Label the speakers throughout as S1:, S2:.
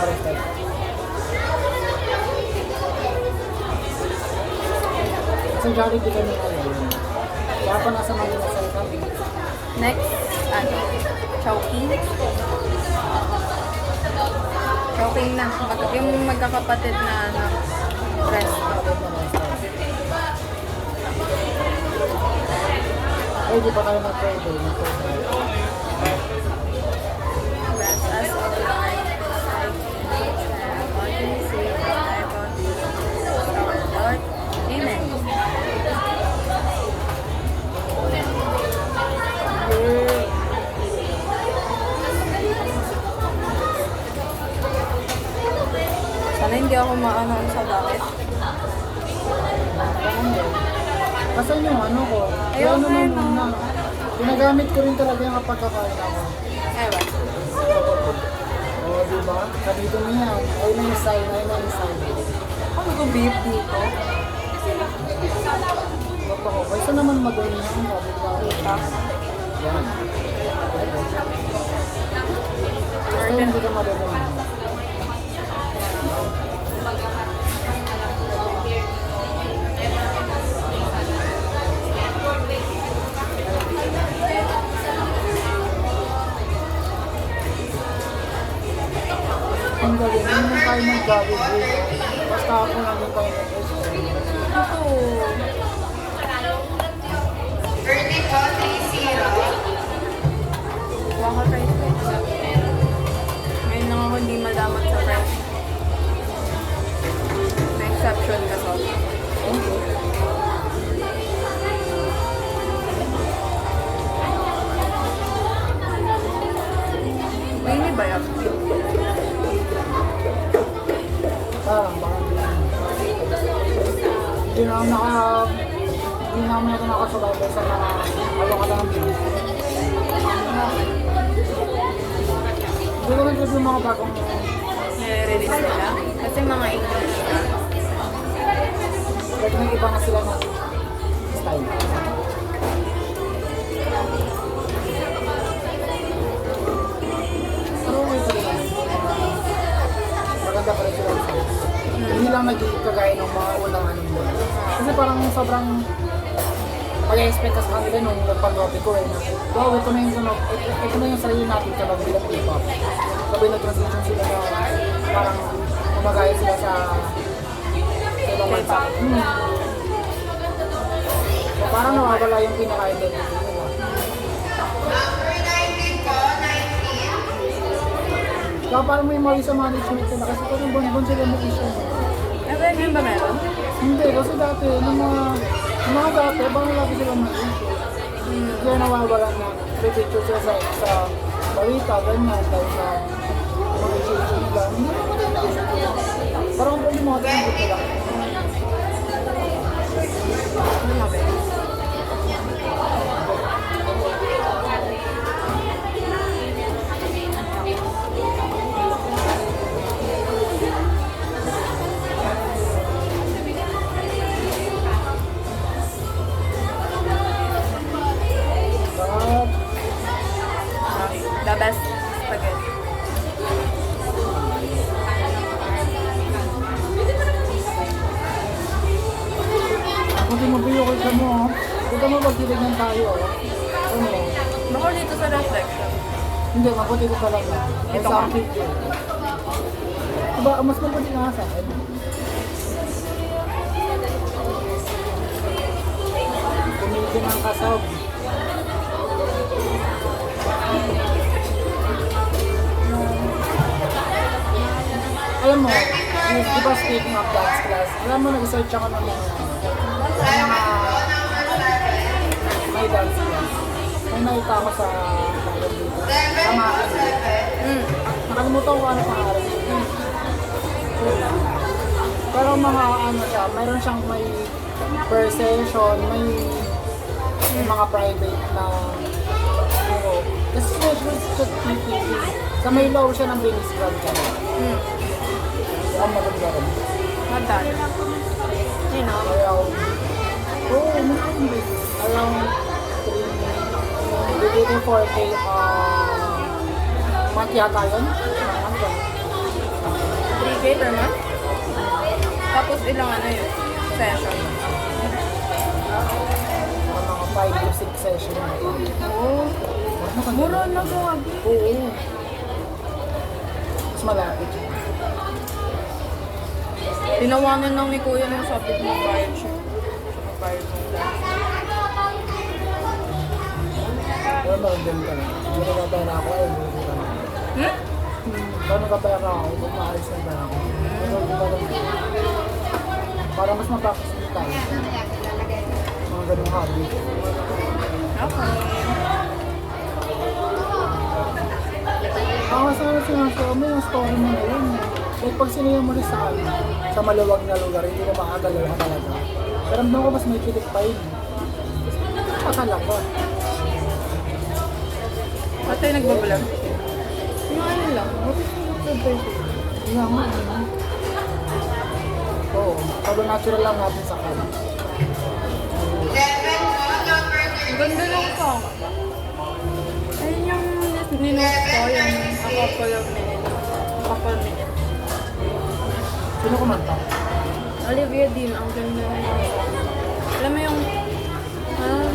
S1: arrested. Sa Jollibee kami ngayon. Kaya pa nasa Manila sa kami.
S2: Next, ano? Chowking. Chowking na. Yung magkakapatid na ano, resto.
S1: Ay, di pa tayo nag-pwede.
S2: Bless us, O Lord. What can we say about our Lord? Amen. Sana hindi ako maano sa bakit.
S1: Kasi yung ano ko,
S2: Ayaw
S1: yung ano
S2: ko yun,
S1: na muna. Ginagamit ko rin talaga yung kapag kakain ako.
S2: Ewan.
S1: Oo, diba? Sabi ko niya, ayun na yung sign, ayun na yung sign.
S2: Ano ko beef dito?
S1: Totoo, kaysa naman magaling na ang sabi ko. Yan. Basta hindi ka malulungan. Ang galing, hindi na tayo mag-Jollibee. Basta ako namin tayo mag-Jollibee.
S2: Ito. Wala ka fries fries. Ngayon lang ako hindi malamat sa fries. May exception ka so. May hindi ba yan?
S1: Parang baka hindi na ako hindi namin ako nakasabay sa mga alok-alok. Hindi ko rin kasi yung mga bagong
S2: Nire-release nila? Kasi mga English na.
S1: kahit may iba na sila na style. Pero okay pa rin naman. Maganda pa rin sila. Hindi lang nagiging kagaya ng mga unang ano mo. Kasi parang sobrang mag-expect ka sa kanila nung nagpag-copy ko na wow, ito na yung tunog, ito na yung sarili natin tunog bilang K-pop. Sabi na transition sila na parang kumagaya sila sa ibang bansa. So parang nawawala yung pinaka-identity nila. Kaya parang may mali sa management nila kasi parang bon-bon sila mag-issue.
S2: Ever yun ba meron?
S1: Hindi, kasi dati, nung mga dati, baka lagi sila mag-issue. Kaya nawawala na picture sila sa balita, ganyan, dahil sa mag-issue nila. Hindi naman nag-issue nila. Parang kung pwede mga tinipot nila.
S2: Ano nga ba yun? The best spaghetti.
S1: Kung di mabiyo ko sa mo, huwag ka mapagtitignan tayo. Ano?
S2: Bako dito sa reflection.
S1: Hindi, mabuti ko talaga. May
S2: Ito
S1: sa
S2: ka.
S1: akin. Diba, mas mabuti nga sa akin. Kumilin ang kasab. Alam mo, di ba speaking of dance class, alam mo, nag-search ako ng mga may dance class. May nakita ako sa dito. Sa mga nakalimutan ko ano pangalan. Pero mga ano siya, mayroon siyang may per session, may mga private na ano. Kasi just PPP. Sa may low siya ng Venice Grand ka. Ang maganda rin.
S2: Magdali. You know?
S1: Around, around 3, within 4K, month yata yun. Ano ba?
S2: per month? Tapos ilang ano yun? Session?
S1: Mga 5 to 6 session.
S2: Oo. Mura na gabi.
S1: Oo. Mas malapit.
S2: Tinawanan lang ni Kuya nung sabi ko bayad siya. Bayad mo lang.
S1: Pero magandang ka lang. Hindi na pera ako eh. Kung nagkapera ako, kung maayos na pera ako. Para mas mapapasok tayo. Mga ganung hobby.
S2: Okay.
S1: Kasi sinasabi mo yung story mo na yun. Like pag sinayaw mo rin sa maluwag na lugar, hindi mo makagalaw ka talaga. Pero ramdam ko mas may pilit pa yun. Pasala ko.
S2: At tayo nagbablog. Yung ano lang.
S1: Nga mo, ano? Oo, pag natural lang natin sa kanya.
S2: Ganda lang ko. Ayun yung ninost ko, yung a couple of minutes. A couple of minutes.
S1: Sino kumanta?
S2: Olivia Dean, ang ganda na yun. Alam mo yung...
S1: Ah,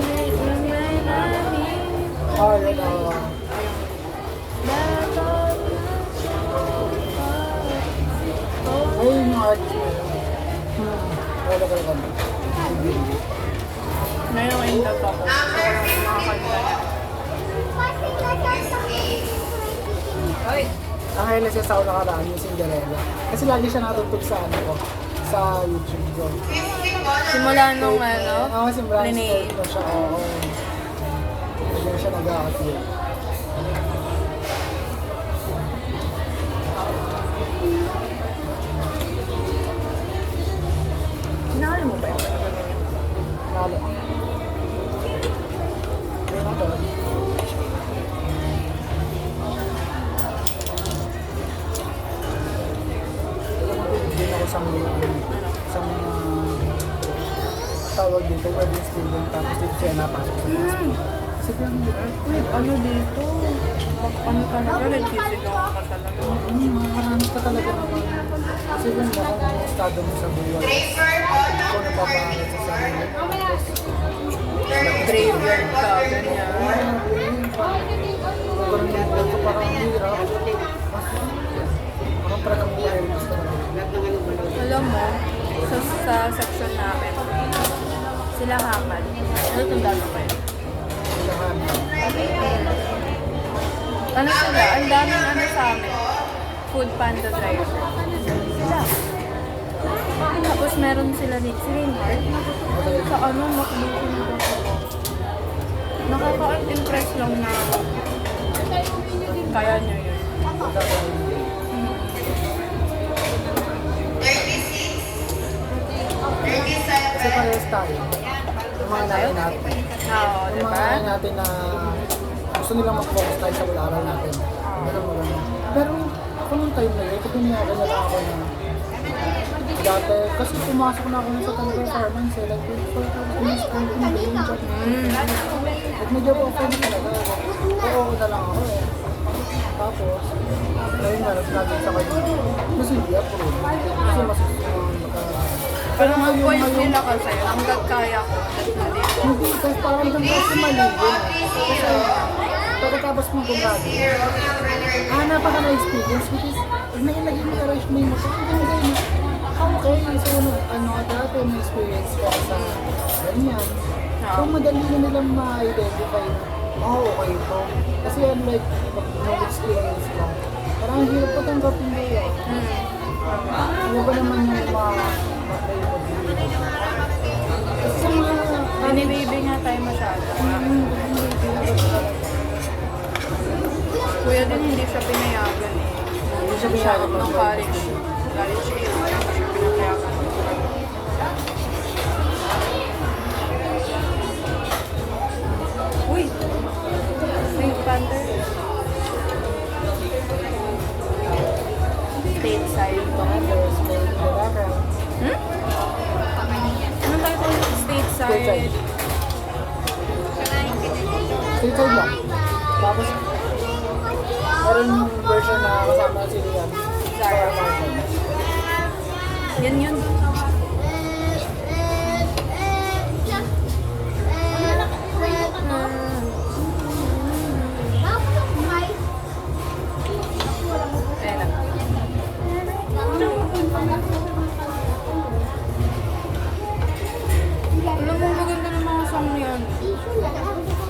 S1: yun, ayun yung artist mo yun. Wala ka lang.
S2: Na yung end up ako. Yung mga kanta niya.
S1: Ang highlight siya sa ako nakaraan yung Cinderella. Kasi lagi siya natutog sa ano ko, sa YouTube ko.
S2: Simula nung ano,
S1: Oo, kasi brand
S2: Renee.
S1: ko siya. Oo. Hindi siya nag-a-appeal.
S2: Sinahal mo ba yun?
S1: Nalo. Ayun ako. Din ako sa mga tawag dito, wedding student, tapos dito siya napasok sa class. Kasi kaya
S2: Wait, ano dito? Ano talaga? Nagsisigaw ka talaga.
S1: marami ka talaga naman. Kasi kung kung ang estado mo sa buwan, kung napapangalit sa sarili mo, tapos
S2: Graveyard ka, ganyan.
S1: kung ganun yung buwan ko, parang hirap. Parang parang buhay gusto na.
S2: Alam mo, sa section namin, sila Hamad. Ano itong dami ko yun?
S1: Kailangan.
S2: Ano sila? Ang daming ano sa amin. Food panda driver. Sila. Tapos meron sila ni Rainbow. Sa ano, makbukin ko sila. Nakaka-impress lang na kaya nyo yun.
S1: Kasi parehas tayo. Yung mga nanay natin.
S2: Oo,
S1: Yung
S2: diba?
S1: mga nanay natin na gusto nilang mag-focus tayo sa pag-aaral natin. Ganun maganda. Pero ako nung time na yun, ito piniyaka na lang ako na dati, kasi pumasok na ako na sa talagang performance eh. Like, for tapos pinag-start ko na yung job. At medyo okay na talaga. Pero okay na lang ako eh. Tapos, ngayon nga, nagsabi sa kanya, mas hindi ako rin. Kasi masusunod
S2: Pero ang point nila kasi, hanggang kaya ko,
S1: hindi, kasi parang doon kasi mali yun. Kasi, pagkatapos mo gumrado, hanap ka na experience, which is, naging encourage mo yung motor, ang ganda yun. Okay, so ano, dati may experience ka sa ganyan. So, madali na nilang ma-identify na, oh, okay ito. Kasi unlike, mag-experience ka, parang ang hirap patanggapin mo yun. Ano ba naman yung ma-try mo dito? Kasi sa mga,
S2: Binibaby nga tayo masyado. Kuya din hindi siya pinayagan eh.
S1: hindi siya binayagan
S2: Ng college. College eh. Hindi siya pinayagan. Uy! Pink Panther. Stateside to. Hmm? Ano tayo kung stateside?
S1: Stateside lang. Tapos, meron yung version na kasama si Liam.
S2: Zara.
S1: Version.
S2: Yan yun. Ayan na. Alam mo, maganda ng mga song yan.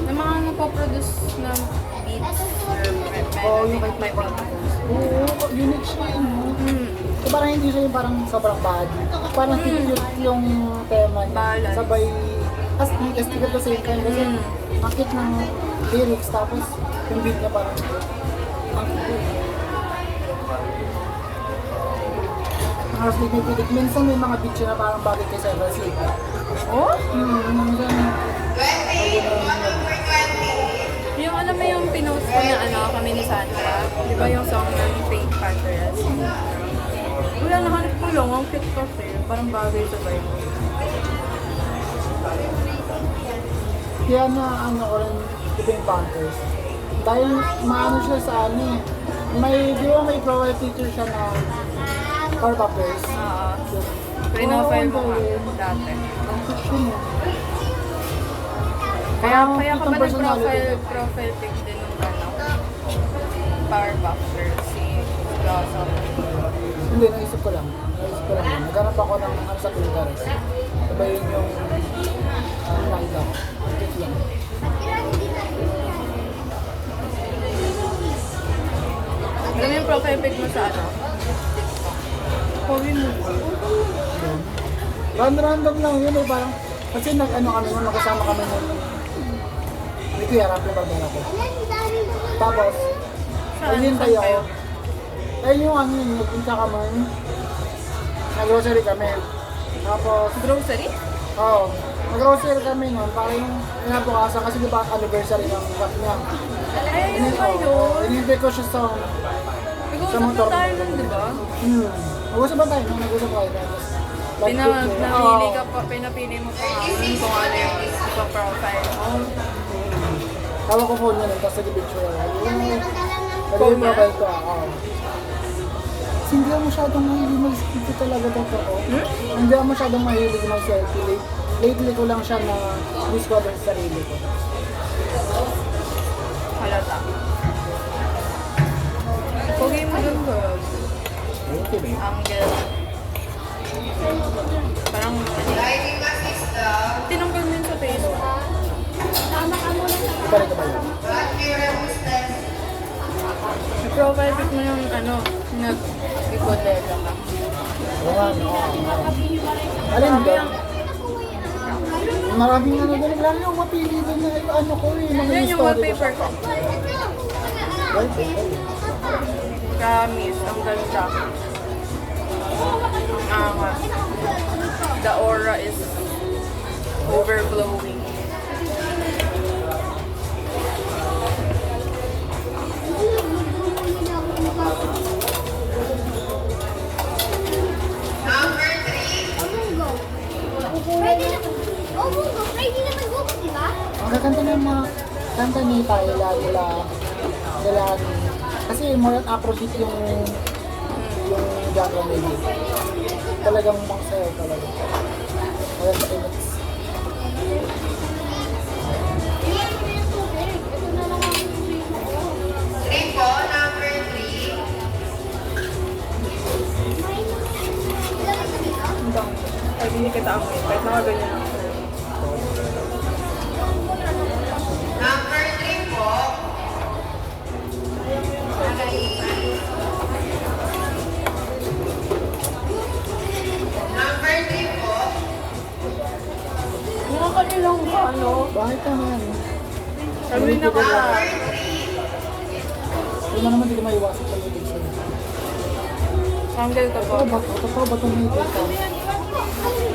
S2: Ng mga nagpo-produce ng beats or
S1: yung
S2: melody.
S1: kay Oo, unique siya yun. No? So, parang hindi siya yung parang sobrang bad. Parang cute yung tema niya.
S2: Balance.
S1: Sabay, as stick at the same time. Kasi ang cute ng lyrics, tapos yung beat niya parang ang cute. Ang harus pipitik. Minsan may mga beat siya na parang bagay kay Several Sleep.
S2: Oh?
S1: Minsan, ayun
S2: Yung alam mo yung pinost ko na ano, kami ni Sandra. Di ba yung song ng Pink Panthers? Wala, nahanap ko lang. Ang cute kasi. Parang bagay sa vibe.
S1: Kaya na ano ko rin The Pink Panthers. Dahil maano siya sa ano eh. Di ba may profile picture siya na Powerpuff Girls?
S2: Oo. Pre-profile mo nga dati.
S1: Ang cute yun eh.
S2: Kaya
S1: Parang
S2: ka ba
S1: kitang personality.
S2: nag-profile pic din ng ano? Powerpuff Girls, si Blossom.
S1: Hindi, naisip ko lang. Yun. Naghanap ako ng ano sa Pinterest. Diba yun yung nakita ko. Cute lang.
S2: Alam mo yung profile pic mo sa ano? Holy mo.
S1: Random lang yun eh. Parang, kasi nag-ano kami nun, nagkasama kami nun. May kuya, rap yung barbara ko. Tapos, ayun tayo. Ayun yung ano yun, nagpunta kami. Nag-grocery kami. Tapos,
S2: Grocery?
S1: oo. Nag-grocery kami nun, para yung inabukasan kasi di ba anniversary ng rap niya.
S2: Ay, yun ba yun?
S1: Inintay ko siya sa
S2: Nag-uusap
S1: motor.
S2: na tayo nun, di ba?
S1: Nag-usap ba tayo? Nag-usap tayo. Tapos,
S2: Pinapili ka pa, pinapili mo pa nga kung ano yung ipa-profile mo.
S1: Hawak ko phone niya nun, tapos nag-picture ako.
S2: Phone niya?
S1: Profile ko ako. Kasi hindi ako masyadong mahilig mag-selfie talaga totoo. Hindi ako masyadong mahilig mag-selfie. Lately ko lang siya na discover sa sarili ko.
S2: Halata. Pogi mo dun, girl.
S1: Thank you, babe.
S2: Angle. Parang tinanggal mo yun sa Facebook.
S1: Ibalik ka ba yun?
S2: Profile pic mo yung ano, nag-ikodela ka.
S1: Oo nga, no. Alin ba? Maraming ano doon. Lalo yung mapili doon na ano ko eh. Mga
S2: Yan yung
S1: story
S2: wallpaper ko.
S1: Wallpaper?
S2: Promise, ang ganda. Ang angas. The aura is overflowing.
S1: Ang kakanta ng mga kanta ni Tyla nila kasi more at Afrobeat yung genre nila. Talagang maksayaw talaga. Kaya sa image.
S2: Ay, hindi kita amoy. Kahit nakaganyan ako. Mga kanilang ano?
S1: Bakit naman?
S2: Sabi na ka.
S1: Hindi mo naman hindi ka maiwasan sa YouTube sa'yo.
S2: Angle ka po.
S1: Totoo ba itong nakikita?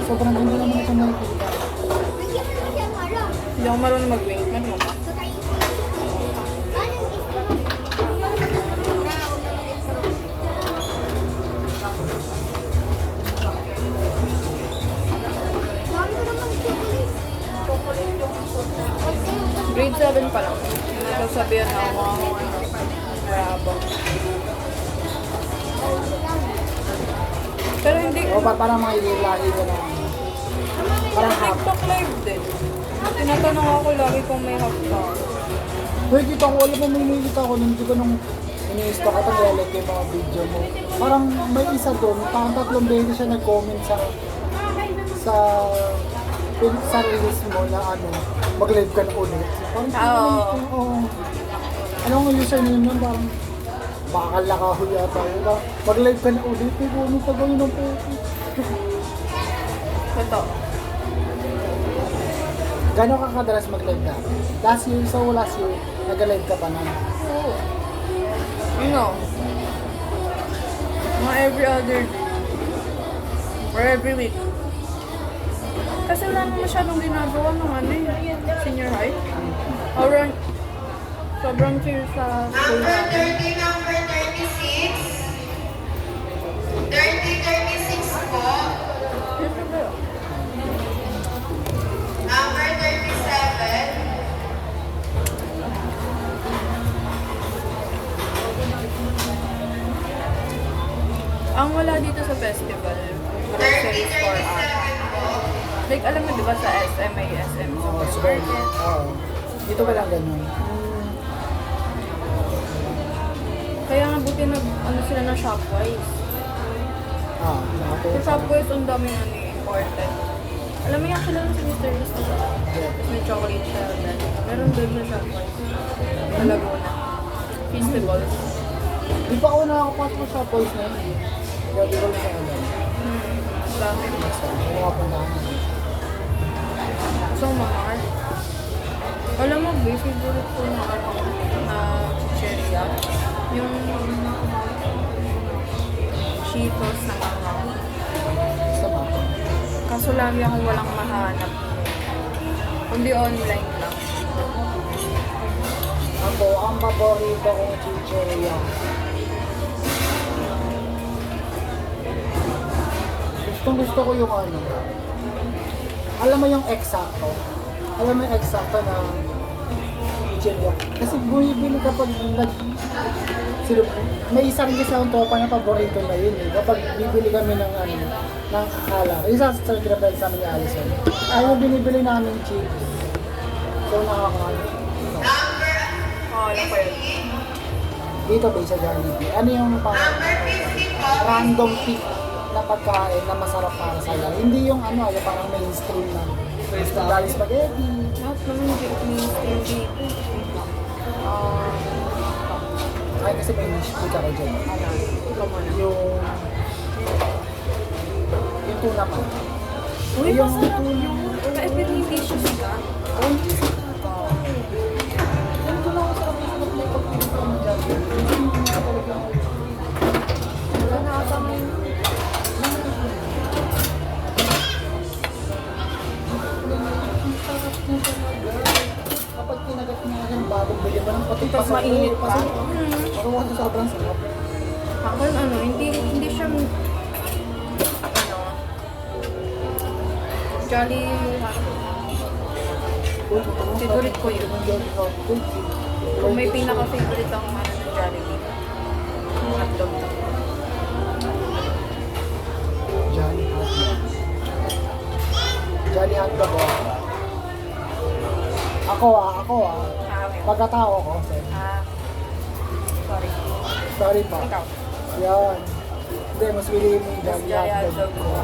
S1: Sobrang ganda naman itong nakikita.
S2: Hindi ako marunong mag-wink. Marunong ka. Grade 7 pa lang. Nasasabihan na ako mga bravo. Pero hindi Hindi.
S1: O parang mga ilahi ko na. Parang half.
S2: TikTok live din. Tinatanong ako lagi kung may half ka.
S1: Hoy, kita ko, alam mo, may nakikita ko, nung di ko nung ini-stock ka, nag-like yung mga video mo. Parang may isa doon, parang 3 beses siya nag-comment sa release mo na ano, mag-live ka na ulit. Parang,
S2: Oo.
S1: Anong username nun? Parang, bakal na ka yata. Mag-live ka na ulit, may gano'n pa gawin ng puto.
S2: Ito.
S1: Gano'n ka kadalas mag-live na? Last year, nag-live ka pa na.
S2: Oo. Ano? Mga every other day. Or every week. Kasi wala naman masyadong ginagawa ng ano senior high. Sobrang chill sa school namin.
S3: Number 36. 36 po. Number 37.
S2: Ang wala dito sa festival, groceries for us. Like, alam mo, di ba sa SMA, SM,
S1: Oo,
S2: supermarket?
S1: Oo. Dito ba lang ganun?
S2: Kaya nga buti ano sila ng Shopwise. Sa Shopwise, ang daming important. Alam mo yung sila ng Mr. List na siya. Tapos may chocolate siya. Meron doon sa Shopwise. Sa Laguna. Festival.
S1: Di pa ako nakakapasok sa voice na yun. Kaya di ko lang sa alam.
S2: Dami.
S1: Kung makapuntahan na.
S2: So, mahal. Alam mo, favorite ko na chicheria. Yung Cheetos na mga.
S1: Sa mapa.
S2: Kaso lagi akong walang mahanap. Kundi online lang.
S1: Ako, ang paborito kong chicheria. Gusto ko yung ano. Alam mo yung eksakto. Alam mo yung eksakto na chicheria. Kasi bumibili kapag may isa rin kasi akong topa na paborito na yun eh. Kapag bibili kami ng ano, ng akala. Isa sa pinapel sa amin ni Allison. Ayaw binibili namin chips. So nakakano.
S2: Oo, alam ko yun.
S1: Dito ba sa Jollibee? Ano yung parang random pick na pagkain na masarap para sa'yo? Hindi yung ano, yung parang mainstream na dali spaghetti.
S2: Lahat naman yung stingy.
S1: Ay kasi may niche food ako dyan.
S2: Ikaw muna.
S1: Yung tuna pa.
S2: Uy,
S1: yung
S2: masarap
S1: tuna.
S2: yung ka-epidemitis ka.
S1: Oh, hindi siya kata. Yung tuna ko sarap na sarap na ipagpipito mo dyan. Hindi ka talaga.
S2: Wala nakasama yun.
S1: Kapag kinagat niya yung bagong bili mo ng pati
S2: Tapos mainit pa.
S1: Parang sa sobrang sarap.
S2: Ako ano, hindi siya ano, Jolly favorite ko yun. Kung may pinaka-favorite ang ano ng Jollibee. Hotdog na.
S1: Jolly hotdog. Jolly hotdog ako. Ako
S2: Okay.
S1: Pagkatao ko.
S2: Sorry.
S1: Sorry pa.
S2: Ikaw.
S1: Yan. Hindi, mas piliin mo yung Jolly
S2: Jolly
S1: hotdog
S2: hotdog.
S1: ko.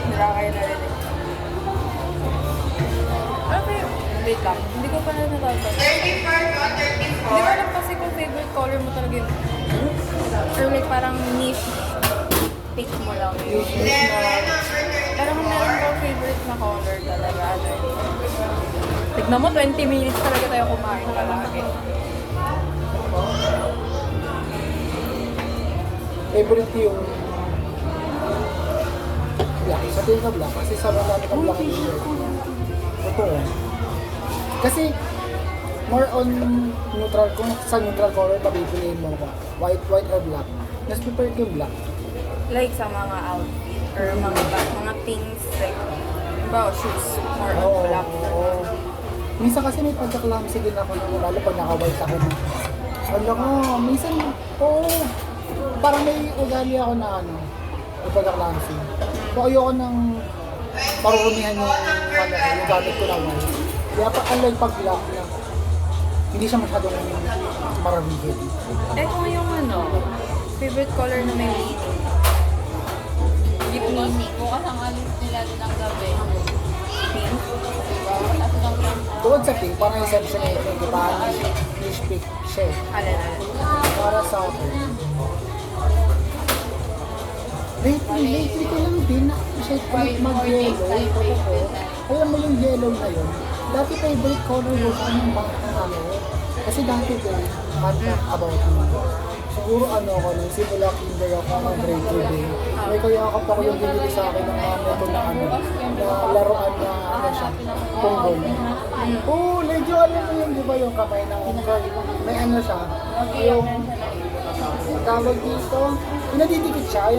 S2: Nilakay na rin. Okay. Wait lang. Hindi ko pa na natatanong.
S3: 34 po,
S2: Hindi ko
S3: 34.
S2: alam kasi kung favorite color mo talaga yung or like parang niche pick mo lang yun. Parang meron kang favorite na color talaga. Ano yun? Tignan mo, 20 minutes talaga tayo kumain palagi.
S1: Favorite ko yung black. Sabihin ka black kasi sa marami kang black and red. Totoo. Kasi more on neutral, kung sa neutral color pabibiliin mo ba? White or black? Mas prefer ko yung black.
S2: Like sa mga outfit or mga things like, ba, shoes, more on black.
S1: Oo. Minsan kasi may pagka-clumsy din ako na lalo pag naka-white ako na. Ano ko, minsan, oo, parang may ugali ako na ano, may pagka-clumsy. So ayoko nang parurumihan yung gamit ko na white. Kaya pa, unlike pag-black na, hindi siya masyadong maramigid.
S2: Eh kung yung ano, favorite color na may dito. Gitni.
S4: Bukas ang alis nila ng gabi.
S2: Pink.
S1: Tungkol sa pink, parang exception na ito, di ba? Niche pink siya eh.
S2: Alin.
S1: Para sa akin. Lately ko lang din na siya mag-yellow. Totoo. Alam mo yung yellow na yun. Dati favorite color ko sa yung mga ano. Kasi dati din, about me. Siguro ano ako, nung simula kinder ako ng grade 2 din. May kayakap ako yung binili sa akin ng mama ko na ano, na laruan na ano siya, punggol. Oo, medyo alam mo yun, di ba yung kamay ng uncle? May ano siya, yung tawag dito, yung nadidikit siya.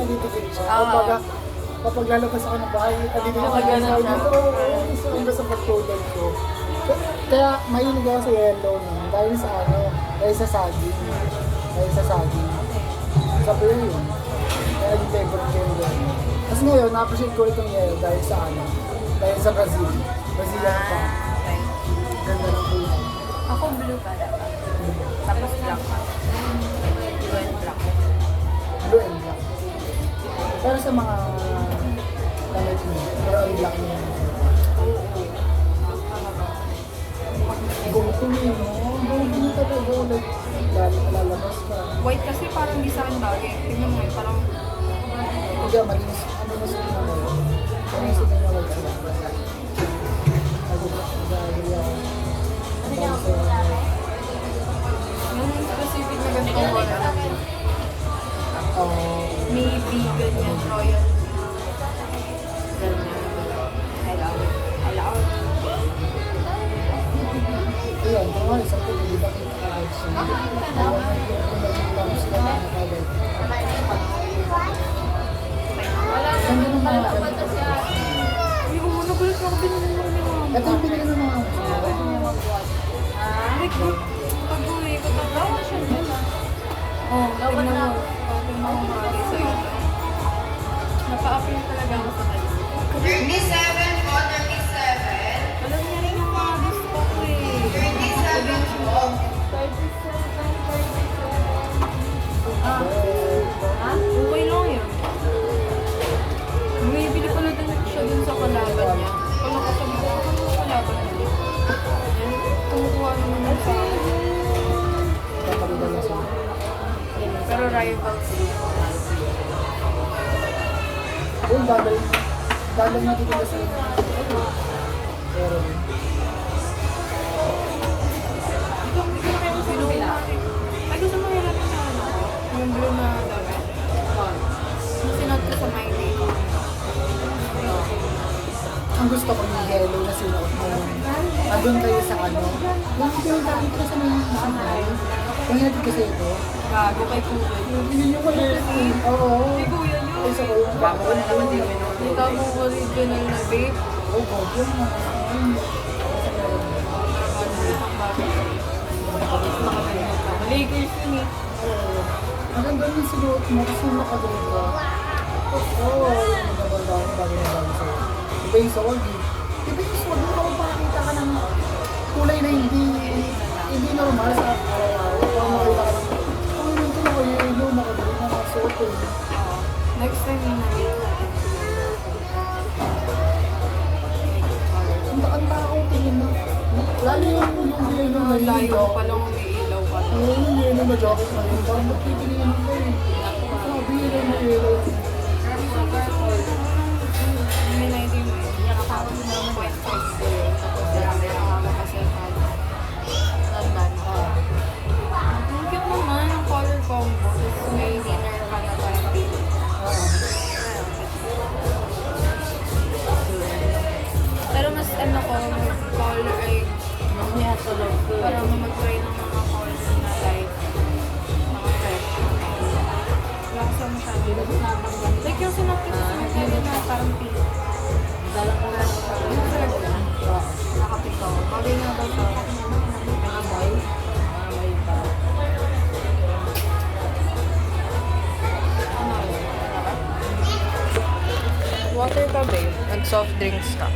S1: Kapag lalabas ako ng bahay, nadidikit ako sa dito. Oo, isa sa pagtulog ko. Kaya mahilig ako sa yellow nun, dahil sa ano, dahil sa saging. Sabi yun yun. Kaya naging favorite ko yung yellow. Tapos ngayon, na-appreciate ko itong yellow dahil sa ano, dahil sa Brazil. Brazilian pa.
S2: Okay.
S1: Ganda ng kulay.
S2: Ako blue pala. Tapos black pa. Blue and black.
S1: Blue and black. Pero sa mga damit mo, pero ang black mo. Go to me, no? Go to me talaga. Lalabas ka.
S2: White kasi parang di sa akin bagay. Tingnan mo yun, parang
S1: Hindi, malinis. Ano mas yung mga yun? Ano yung sige na wala sila? Nag-agree ako.
S2: yung specific na ganitong color. Maybe ganyan, royal. Ganyan. I love it.
S1: Ayan, kung nga, isang pwede, di ba kita kahit siya? Kung nag-lunch ka na, nakagay. Ganda ng mga ganito.
S2: Hindi ko muna gulat ako binili mo ni mama.
S1: Ito yung pinili ng mga
S2: Like, pag-uwi ko, tawa siya dyan. Oh, tingnan mo. Tingnan mo mga sa'yo. Napa-apply talaga ako sa kanya.
S3: 37 po, 37.
S2: Alam niya rin yung mga gusto ko eh.
S3: 37 po.
S2: Okay lang yun. Bumibili pala din siya dun sa kalaban niya. Kung nakasabi ko, ano yung kalaban niya? Yan, tumukuha naman yung sa akin.
S1: kapalitan na siya.
S2: Pero rivals.
S1: Yung dadal natin dito sa inyo. Pero,
S2: Hindi ko kayo sinubila. Ay, gusto mo hirap na ano? Yung blue na damit. Yung sinot ko sa my day.
S1: ang gusto ko yung yellow na sinuot mo. Andun kayo sa ano. Yung pinagdakit ko sa mga isang tayo. Kung hindi kasi ito.
S2: Gago kay Kuya.
S1: Yun yung jersey. Oo.
S2: Kay Kuya yun.
S1: Isa ko yung bago na naman din.
S2: Kita mo original na vape.
S1: Oo, God, yun nga.
S2: Lakers yun eh.
S1: Maganda yung sinuot mo kasi nakagano ka. Oo, yung nabandaan bago na bago sa'yo. Iba yung swag eh. Iba yung swag mo kapag makakita ka ng kulay na hindi normal sa araw-araw. Kung makita ka ng yun ko na yung nakagano na nakasuot ko.
S2: Next time yung nabit natin.
S1: Ang tao tingin mo. Lalo yung yellow na yun.
S2: Layo pa lang umiilaw pa.
S1: Oo, yung yellow na jacket na yun. Parang magpipiliin mo eh. Sabi yellow na yellow.
S2: May na-idea mo yun. White face. Tapos may nakakala kasi ang cute naman ang color combo. Tapos may dinner pa na tayo. Pero mas ano ko, color ay para mag-try ng mga color na light. Mga fresh. Wala ko sa masabi. Like yung sinapit ko sa masabi na parang pink. Yun talaga. After ka, babe, nag-soft drinks ka.